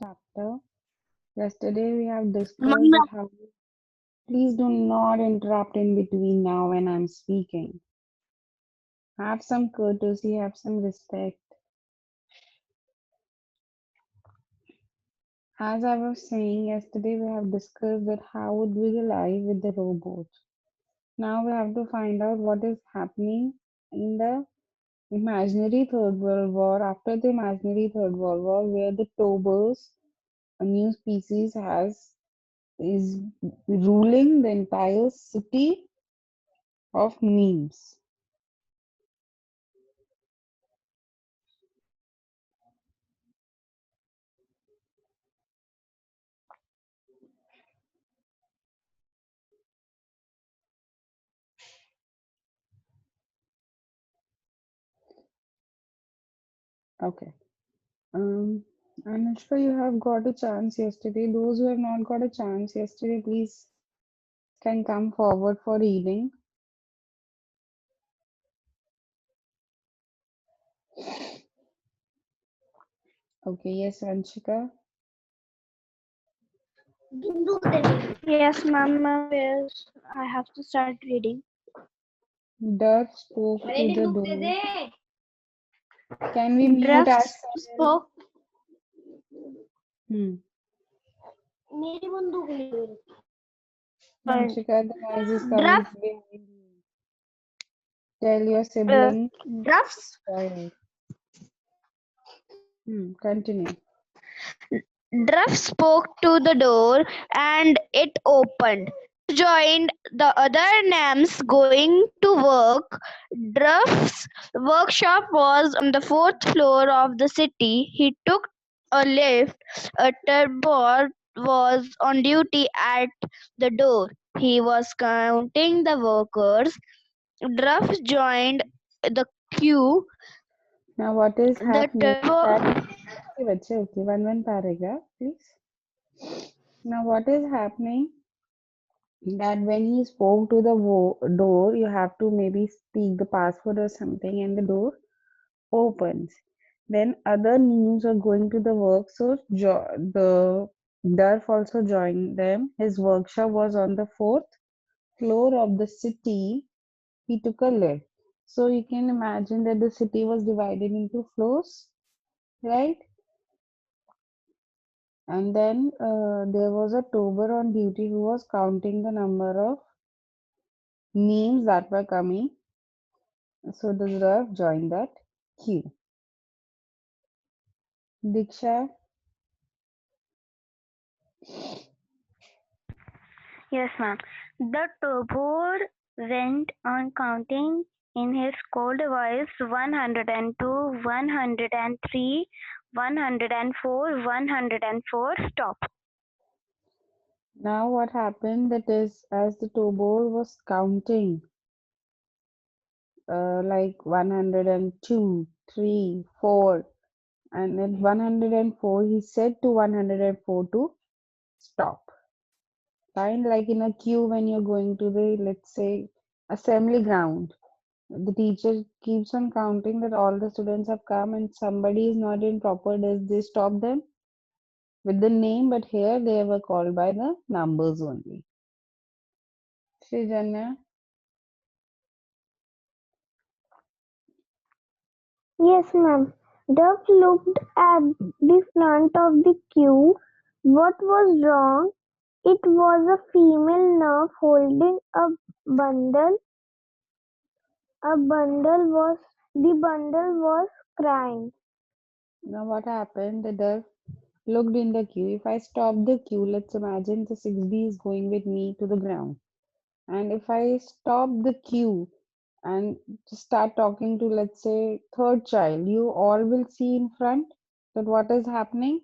chapter. Yesterday we have discussed Mama, that how. Please do not interrupt in between now when I'm speaking. Have some courtesy, have some respect. As I was saying yesterday, we have discussed that how would we live with the robots. Now we have to find out what is happening in the imaginary Third World War. After the imaginary Third World War, where the Tobers, a new species, is ruling the entire city of memes. Okay. Um, Anushka, you have got a chance yesterday. Those who have not got a chance yesterday, please can come forward for reading. Okay, yes, Anshika. yes, ma'am, yes, I have to start reading. Duck spoke to the door. Can we mute Druff ourselves? spoke. Hmm. मेरी बंदूक ले लो। Anshika, the noise is coming Druff, behind you. Tell your uh, sibling. Druff, Quiet. Continue. Druff spoke to the door and it opened. Joined the other Nams going to work. Druff's workshop was on the fourth floor of the city. He took a lift. A turbot was on duty at the door. He was counting the workers. Druff joined the queue. Now, what is The happening that. turbot. Okay, bache, okay, one paragraph, please. Now, what is happening that when he spoke to the door, you have to maybe speak the password or something, and the door opens. Then other news are going to the work, so the Durf also joined them. His workshop was on the fourth floor of the city. He took a lift. So you can imagine that the city was divided into floors, right? And then there was a tober on duty who was counting the number of names that were coming. So the Durf joined that queue. Diksha, Yes, ma'am. The turbot went on counting in his cold voice 102, 103, 104, 104, stop. now what happened that is as the tober was counting like 102, 3, 4, and at 104 he said to 104 to stop. Kind like in a queue when you're going to the, let's say, assembly ground. The teacher keeps on counting that all the students have come and somebody is not in proper, does they stop them with the name? But here they were called by the numbers only. Srijanya, Yes, ma'am. Duff looked at the front of the queue. What was wrong? It was a female nurse holding a bundle. The bundle was crying. now what happened? The dove looked in the queue. If I stop the queue, let's imagine the 6B is going with me to the ground. And if I stop the queue and just start talking to, let's say, third child, you all will see in front that what is happening.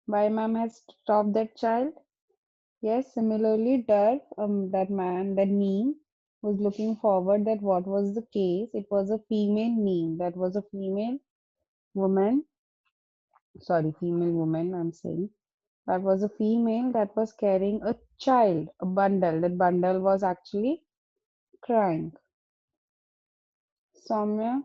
Why ma'am has stopped that child. Yes, similarly, Durf, that man, that meme, was looking forward that what was the case. It was a female meme. That was a female woman. Sorry, female woman, I'm saying. That was a female that was carrying a child, a bundle. That bundle was actually crying. Soumya,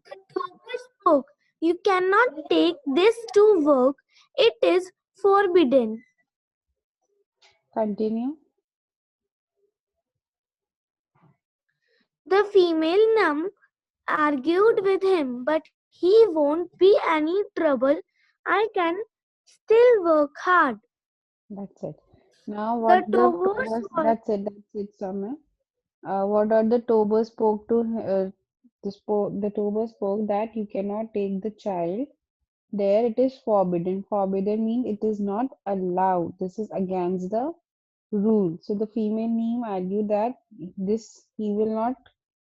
The tower spoke. You cannot take this to work. It is forbidden. Continue. The female nymph argued with him, but he won't be any trouble. I can still work hard. That's it. Now, The what the towards Tobas, was that's it, Summer. What are the Tobas spoke to, the Tobas spoke that you cannot take the child. There it is forbidden. Forbidden means it is not allowed. This is against the rule. So the female neem argued that this he will not.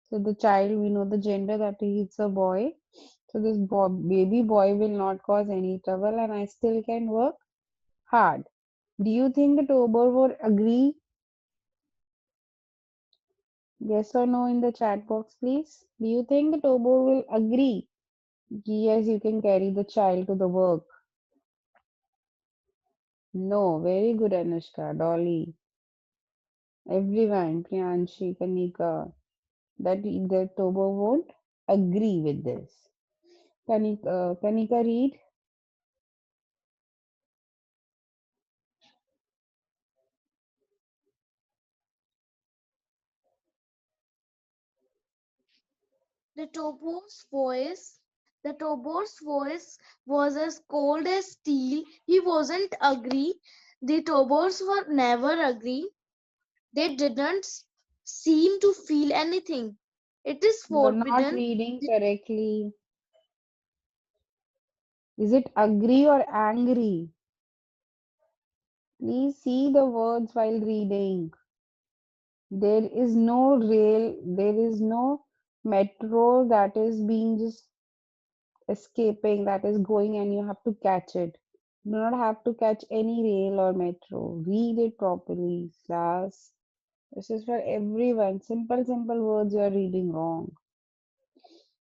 So the child, we know the gender that he's a boy. So this boy, baby boy will not cause any trouble, and I still can work hard. Do you think the Tober would agree? Yes or no in the chat box, please. Do you think the Tober will agree? Yes, you can carry the child to the work. No, very good, Anushka, Dolly, everyone, Priyanshi, Kanika, that the Tober won't agree with this. Kanika, read. the Tobo's voice. The Tobo's voice was as cold as steel. He wasn't agree. The Tobos were never agree. They didn't seem to feel anything. It is You're not forbidden. reading correctly. Is it agree or angry? Please see the words while reading. There is no rail, there is no metro that is being just escaping, that is going and you have to catch it. You do not have to catch any rail or metro. Read it properly, class. This is for everyone. Simple, simple words you are reading wrong.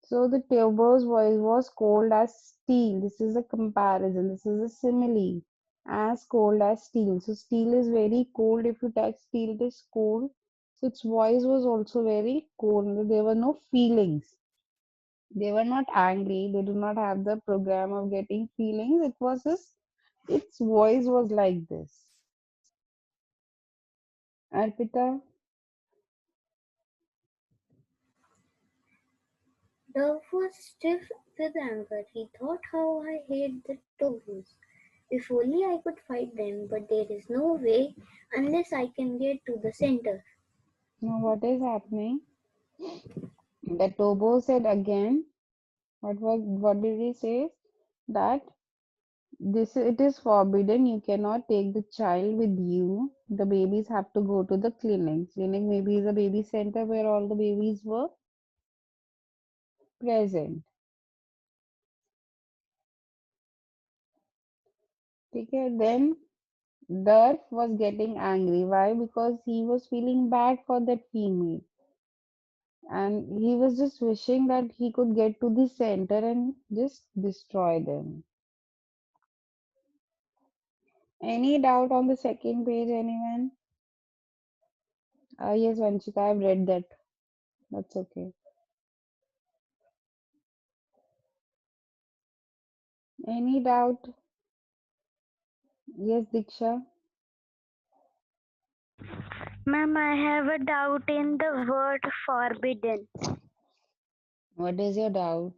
So the tuber's voice was cold as steel. This is a comparison. This is a simile. As cold as steel. So steel is very cold. If you touch steel, it is cold. So its voice was also very cold. There were no feelings. They were not angry. They do not have the program of getting feelings. It was just, its voice was like this. Arpita, Dove was stiff with anger. He thought how I hate the Tories. If only I could fight them, but there is no way unless I can get to the center. now what is happening? The Tobo said again. What did he say? That this it is forbidden. You cannot take the child with you. The babies have to go to the clinic. Clinic maybe is a baby center where all the babies were present. Okay, then Durf was getting angry. Why? Because he was feeling bad for that female. And he was just wishing that he could get to the center and just destroy them. Any doubt on the second page, anyone? Yes, Vanchika, I've read that. That's okay. Any doubt? Yes, Diksha. Ma'am, I have a doubt in the word forbidden. What is your doubt?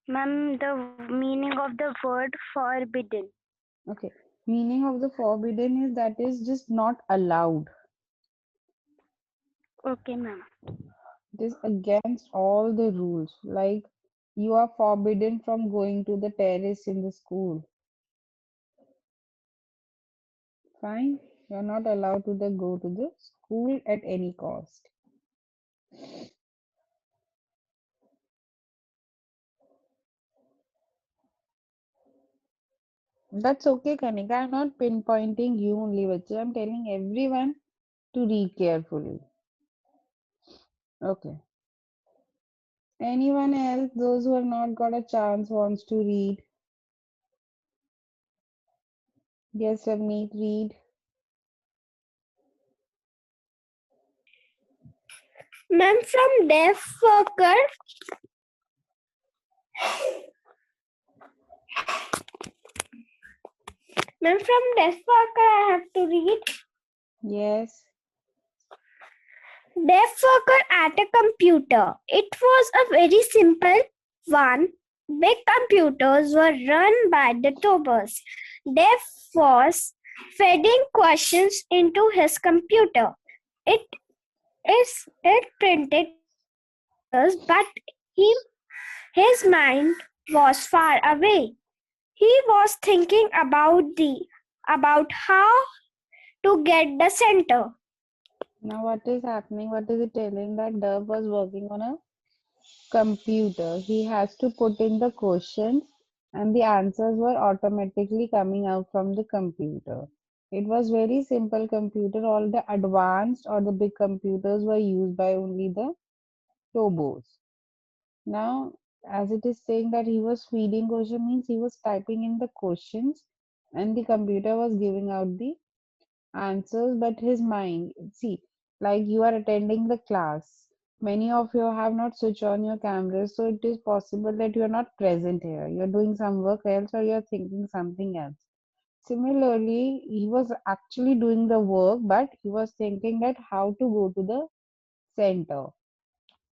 Ma'am, the meaning of the word forbidden. Okay. Meaning of the forbidden is that is just not allowed. Okay, ma'am. It is against all the rules. Like you are forbidden from going to the terrace in the school. Fine. You are not allowed to go to the school at any cost. That's okay, Kanika. I'm not pinpointing you only, but I'm telling everyone to read carefully. Okay. Anyone else, those who have not got a chance, wants to read? Yes, Ravneet, read. Ma'am, from deaf worker, Ma'am, from desk worker I have to read. Yes. Deaf worker at a computer. It was a very simple one. Big computers were run by the Tobers. Deaf was feeding questions into his computer. It it printed answers, but he his mind was far away. He was thinking about how to get the center. Now what is happening? What is it telling? That Dove was working on a computer. He has to put in the questions and the answers were automatically coming out from the computer. It was very simple computer. All the advanced or the big computers were used by only the Tobos. Now, as it is saying that he was feeding question means he was typing in the questions and the computer was giving out the answers, but his mind, see, like you are attending the class. Many of you have not switched on your cameras, so it is possible that you are not present here. You're doing some work else or you're thinking something else. Similarly, he was actually doing the work, but he was thinking that how to go to the center.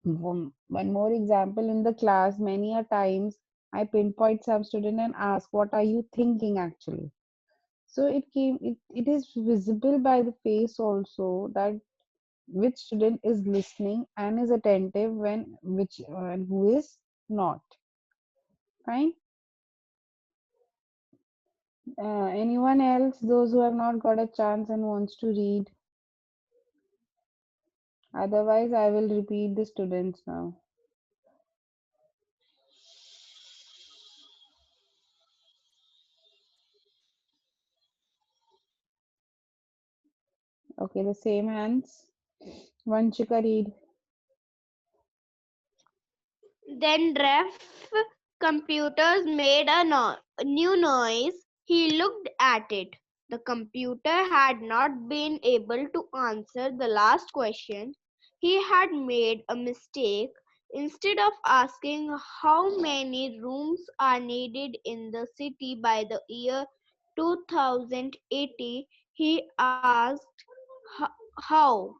One more example in the class, many a times I pinpoint some student and ask, what are you thinking actually? So it is visible by the face also that which student is listening and is attentive when which and who is not. Fine. Anyone else? Those who have not got a chance and wants to read. Otherwise, I will repeat the students now. Okay, the same hands. Vanchika read. Then Ref computers made a new noise. He looked at it. The computer had not been able to answer the last question. He had made a mistake. Instead of asking how many rooms are needed in the city by the year 2080, he asked how.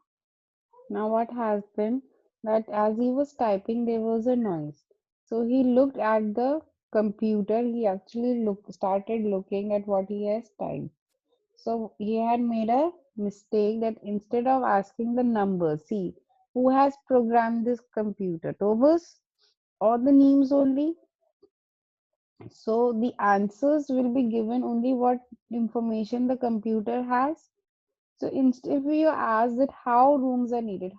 Now what happened that as he was typing there was a noise. So he looked at the computer. He actually started looking at what he has typed. So he had made a mistake that instead of asking the number, see who has programmed this computer, Tobus or the names only. So the answers will be given only what information the computer has. So instead, if you ask that how rooms are needed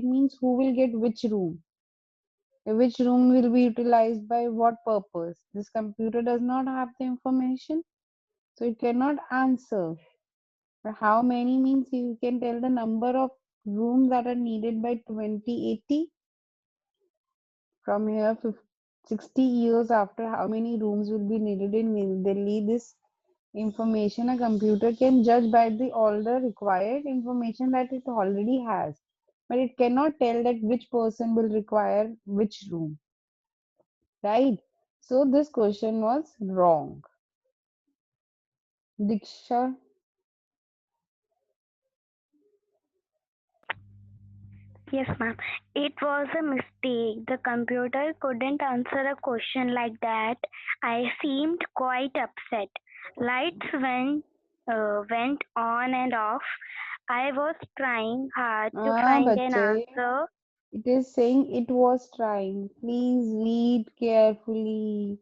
means who will get which room will be utilized by what purpose. This computer does not have the information, so it cannot answer. How many means you can tell the number of rooms that are needed by 2080 from here 50, 60 years after how many rooms will be needed in New Delhi. This information a computer can judge by the all the required information that it already has, but it cannot tell that which person will require which room, right? So this question was wrong. Diksha. Yes, ma'am. It was a mistake. The computer couldn't answer a question like that. I seemed quite upset. Lights went on and off. I was trying hard to find an Bache, answer. it is saying it was trying. Please read carefully.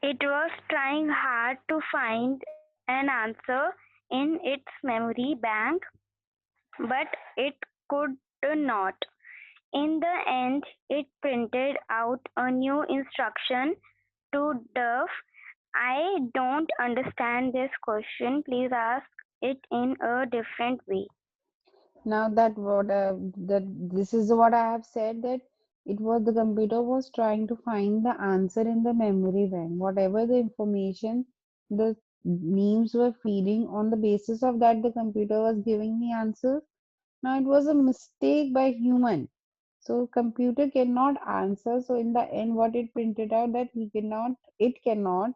It was trying hard to find an answer in its memory bank, but it could not. In the end, it printed out a new instruction to Duff. I don't understand this question. Please ask it in a different way. Now that that this is what I have said, that it was the computer was trying to find the answer in the memory bank. Whatever the information the memes were feeding, on the basis of that the computer was giving the answers. Now it was a mistake by human. So computer cannot answer. So in the end, what it printed out that it cannot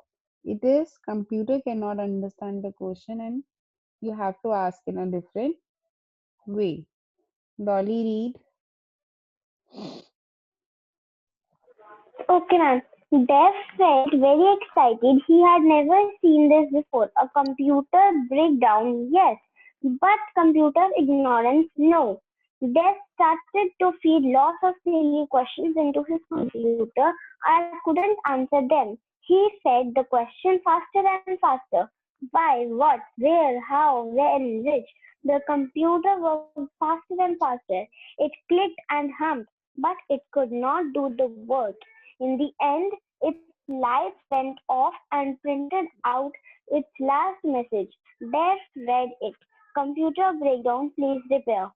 It is computer cannot understand the question and you have to ask in a different way. Dolly, read. Okay, ma'am. Dev felt very excited. He had never seen this before. A computer breakdown, yes, but computer ignorance, no. Dev started to feed lots of silly questions into his computer. I couldn't answer them. He said the question faster and faster. Why, what, where, how, when, which. The computer worked faster and faster. It clicked and hummed, but it could not do the work. In the end, its lights went off and printed out its last message. Dave read it. Computer breakdown, please repair.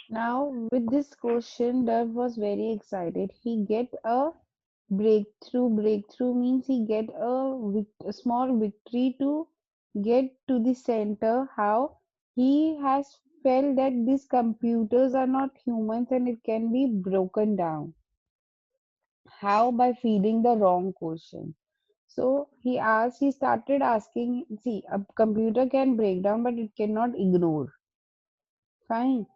Now, with this question, Dev was very excited. He get a breakthrough. Breakthrough means he get a small victory to get to the center. How he has felt that these computers are not humans and it can be broken down. How? By feeding the wrong question. So he started asking, see, a computer can break down, but it cannot ignore. Fine.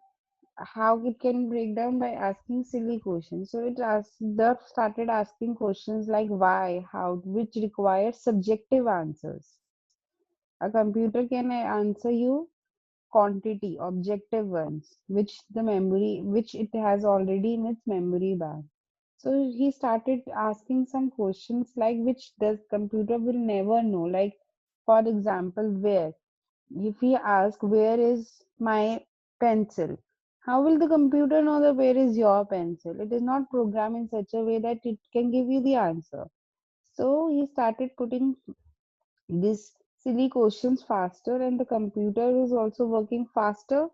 How it can break down by asking silly questions. So the started asking questions like why, how, which require subjective answers. A computer can answer you quantity, objective ones, which it has already in its memory bank. So he started asking some questions like which the computer will never know. Like, for example, where? If he asks, where is my pencil? How will the computer know that where is your pencil? It is not programmed in such a way that it can give you the answer. So he started putting these silly questions faster, and the computer is also working faster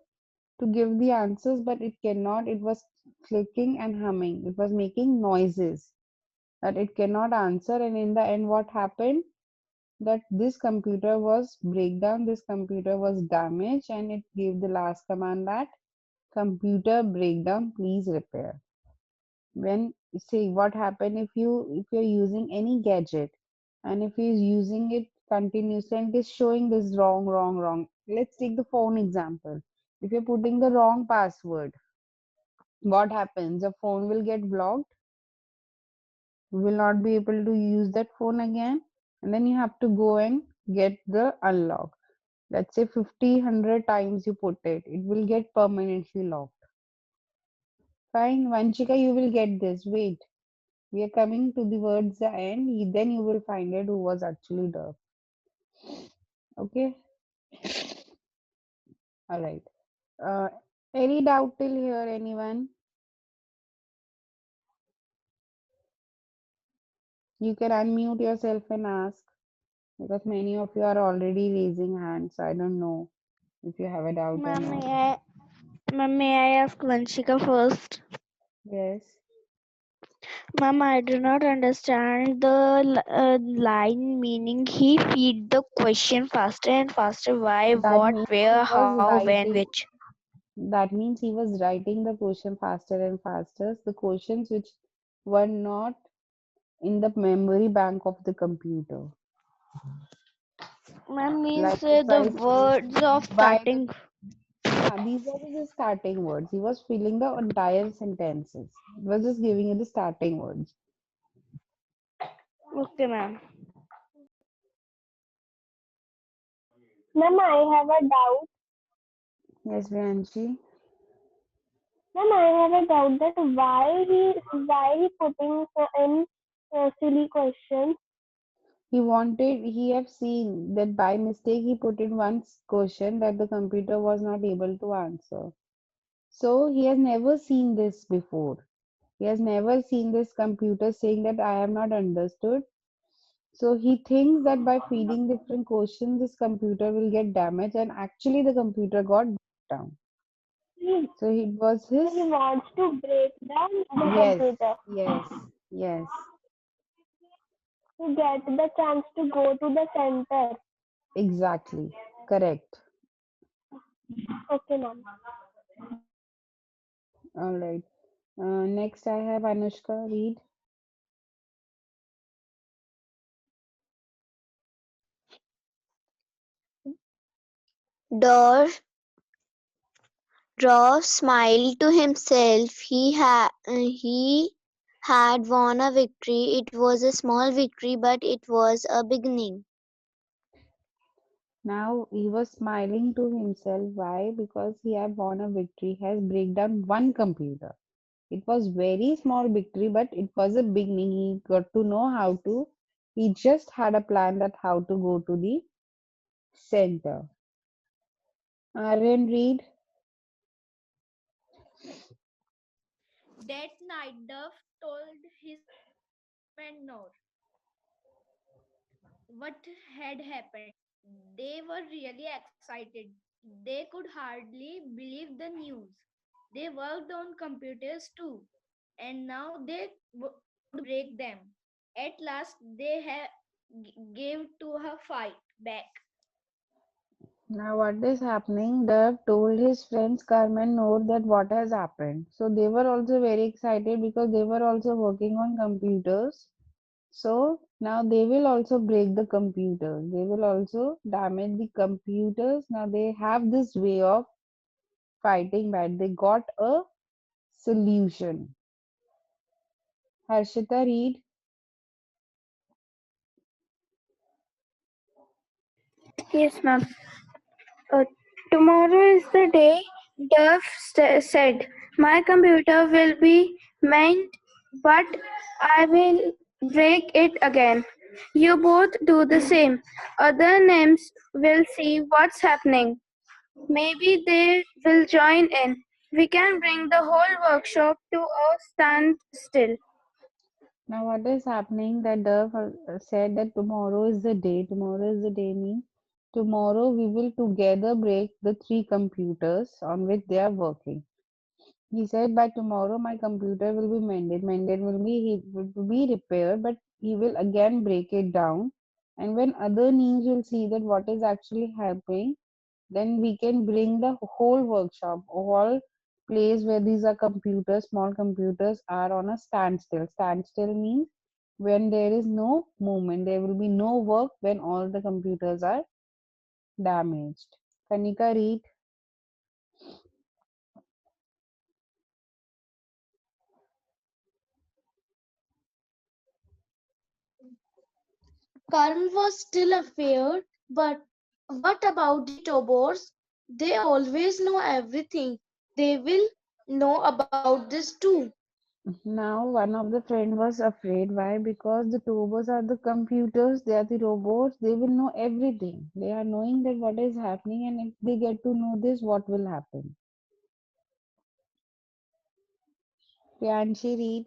to give the answers, but it cannot. It was clicking and humming, it was making noises that it cannot answer. And in the end, what happened? That this computer was breakdown, this computer was damaged, and it gave the last command that computer breakdown, please repair. When say what happened if you're using any gadget and if you're using it continuously and it is showing this wrong. Let's take the phone example. If you're putting the wrong password, what happens? The phone will get blocked, you will not be able to use that phone again, and then you have to go and get the unlock. Let's say 50, 100 times you put it, it will get permanently locked. Fine, Vanchika, you will get this. Wait, we are coming to the words the end. Then you will find it who was actually the. Okay, all right. Uh, any doubt till here, anyone? You can unmute yourself and ask because many of you are already raising hands. So I don't know if you have a doubt or Ma'am, not. may I ask Vanshika first? Yes, Ma'am, I do not understand the line meaning. He feed the question faster and faster. Why, that what, means he where, was how, when, writing. which? That means he was writing the question faster and faster. The questions which were not in the memory bank of the computer. Ma'am Like means if the I say, words of why the starting. yeah, these are the starting words. He was filling the entire sentences. He was just giving you the starting words. Okay, ma'am. Ma'am, I have a doubt. Yes, Vyanshi. Ma'am, I have a doubt that why he putting so in silly questions. He have seen that by mistake he put in one question that the computer was not able to answer. So he has never seen this before. He has never seen this computer saying that I have not understood. So he thinks that by feeding different questions, this computer will get damaged, and actually the computer got down. He, So it was he his wants to break down the yes, computer yes, to get the chance to go to the center. exactly, correct. Okay, ma'am. All right. Next, I have Anushka read. Dor Draw smiled to himself. He had won a victory. It was a small victory, but it was a beginning. Now he was smiling to himself. Why? Because he had won a victory, has break down one computer. It was very small victory, but it was a beginning. He got to know how to. He just had a plan that how to go to the center. Aryan, read. That night, Duff told his friend Carmen what had happened. They were really excited. They could hardly believe the news. They worked on computers too, and now they would break them. At last, they gave to a fight back. Now what is happening? Dev told his friends Carmen Noor that what has happened. So they were also very excited because they were also working on computers. So now they will also break the computers. They will also damage the computers. Now they have this way of fighting back. They got a solution. Harshita, read. Yes, ma'am. Uh, Tomorrow is the day, Duff said. My computer will be mended, but I will break it again. You both do the same. Other names will see what's happening. Maybe they will join in. We can bring the whole workshop to a standstill. Now what is happening? That Dev said that tomorrow is the day. Tomorrow is the day means tomorrow we will together break the three computers on which they are working. He said by tomorrow my computer will be mended. Mended will be he will be repaired, but he will again break it down. And when other needs will see that what is actually happening, then we can bring the whole workshop, whole place where these are computers, small computers are on a standstill. Standstill means when there is no movement, there will be no work when all the computers are damaged. Kanika, read. Carl was still afraid, but what about the Tobors? They always know everything. They will know about this too. Now, one of the friend was afraid. Why? Because the Tobos are the computers, they are the robots, they will know everything. They are knowing that what is happening, and if they get to know this, what will happen. Priyanshi, read.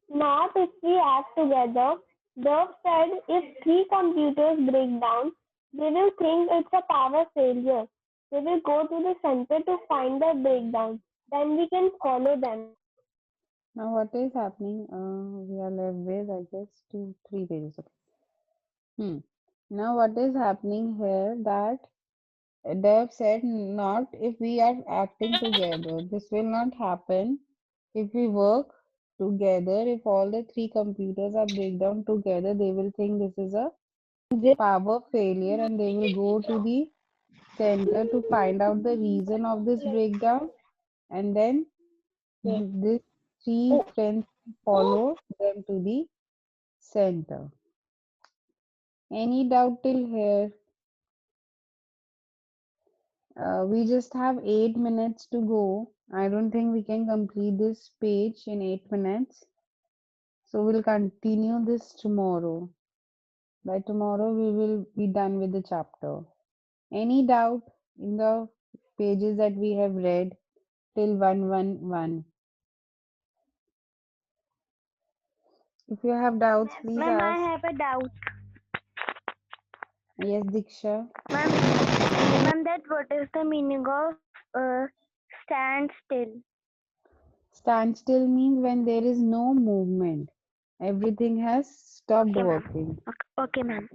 Not if we act together. Dove said if three computers break down, they will think it's a power failure. They will go to the center to find the breakdown. Then we can follow them. Now, what is happening? We are left with, I guess, two, three pages. Okay. Hmm. Now, what is happening here? That Dev said, not if we are acting together. This will not happen if we work together. If all the three computers are breakdown together, they will think this is a power failure and they will go to the center to find out the reason of this breakdown, and then these three friends follow them to the center. Any doubt till here? We just have 8 minutes to go. I don't think we can complete this page in 8 minutes. So we'll continue this tomorrow. By tomorrow, we will be done with the chapter. Any doubt in the pages that we have read till 111? If you have doubts, please Ma'am, I ask. have a doubt. Yes, Diksha. Ma'am, that what is the meaning of stand still? Standstill means when there is no movement. Everything has stopped Okay, ma'am. working. Okay, ma'am.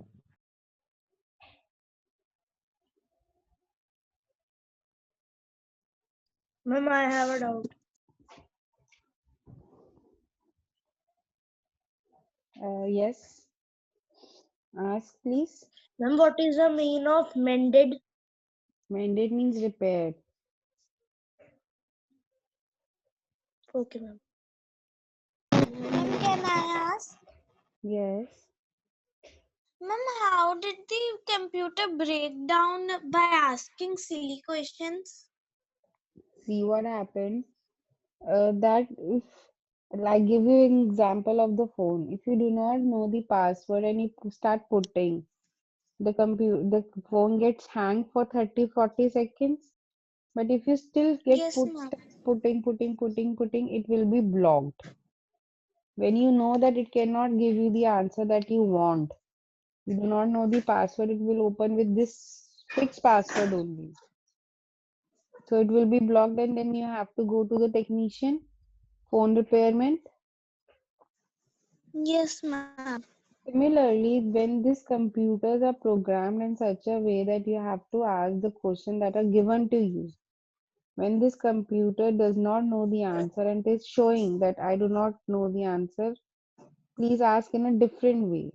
Ma'am, I have a doubt. Yes. Ask, please. Ma'am, what is the meaning of mended? Mended means repaired. Okay, ma'am. Ma'am, can I ask? Yes. Ma'am, how did the computer break down by asking silly questions? See what happened. That if, like, give you an example of the phone. If you do not know the password and you start putting, the phone gets hang for 30-40 seconds. But if you still get Yes, ma'am. start putting, it will be blocked. When you know that it cannot give you the answer that you want, you do not know the password, it will open with this fixed password only. So it will be blocked, and then you have to go to the technician, phone repairment. Yes, ma'am. Similarly, when these computers are programmed in such a way that you have to ask the question that are given to you. When this computer does not know the answer and is showing that I do not know the answer, please ask in a different way.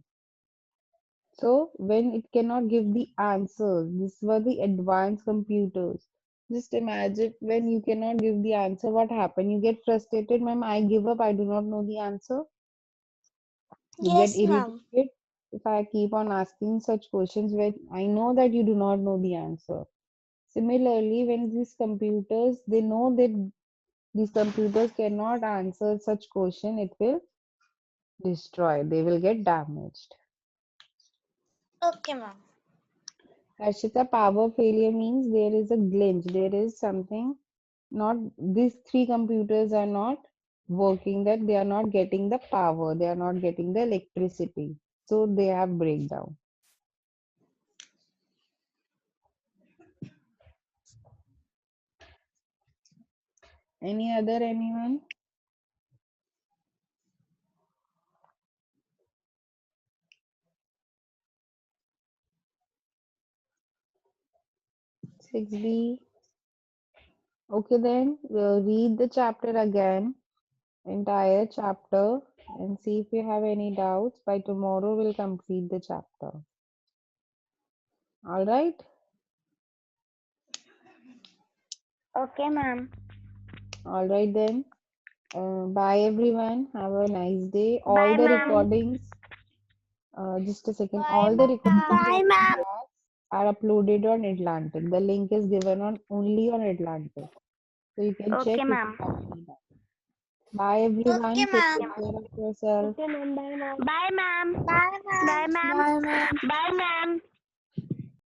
So when it cannot give the answers, this were the advanced computers. Just imagine when you cannot give the answer, what happened? You get frustrated, ma'am, I give up, I do not know the answer. You get Yes, ma'am. irritated if I keep on asking such questions when I know that you do not know the answer. Similarly, when these computers, they know that these computers cannot answer such question, it will destroy, they will get damaged. Okay, ma'am. Harshita, power failure means there is a glitch, there is something not, these three computers are not working, that they are not getting the power, they are not getting the electricity. So they have breakdown. Any other anyone? 6B. Okay, then we'll read the chapter again, entire chapter, and see if you have any doubts. By tomorrow, we'll complete the chapter. All right? Okay, ma'am. All right, then. Bye, everyone. Have a nice day. All Bye, the ma'am. recordings, just a second, Bye, all the ma'am. recordings of Bye, the ma'am. class are uploaded on Atlantic. The link is given on only on Atlantic. So you can check Okay, if you ma'am. have any doubt. Bye, Okay, everyone. Take ma'am. good care of yourself. Okay, ma'am. Bye, ma'am. Bye, ma'am. Bye, ma'am. Bye, ma'am. Bye, ma'am.